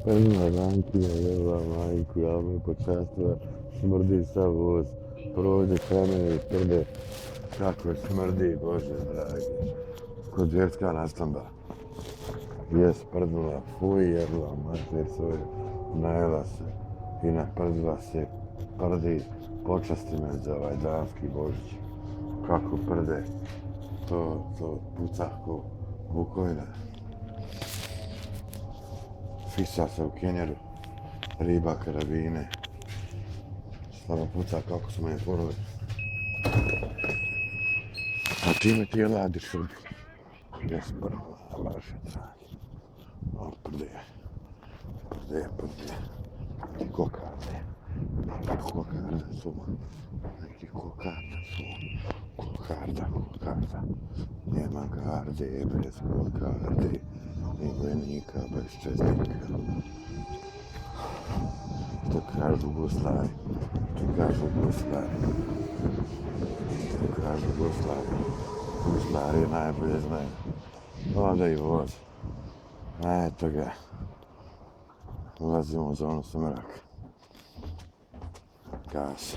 Ima Rankija, jeba majku, ja me počastila, smrdi sav voz, prođe kraj mene i tvrde, kako smrdi, Bože dragi, kod vjerska nastanda. Je sprdila, fuj jebla, mater svoju, najela se i naprdila se, prdi, počasti me za ovaj danski Božić. Kako prde, to puca ko bukovina. Fisa se u kenjeru, riba, karabine, samo puca kako su me furali. A čime ti je ladiš Srbi? Jes prvo, Bože dragi. O, prde, neki kokarde. Neki kokarda. Nema garde bez kokarde, ni vojnika bez čestnika. Što kažu guslari. Guslari najbolje znaju. Onda i voz. A eto ga. Ulazimo u zonu sumraka. Gas.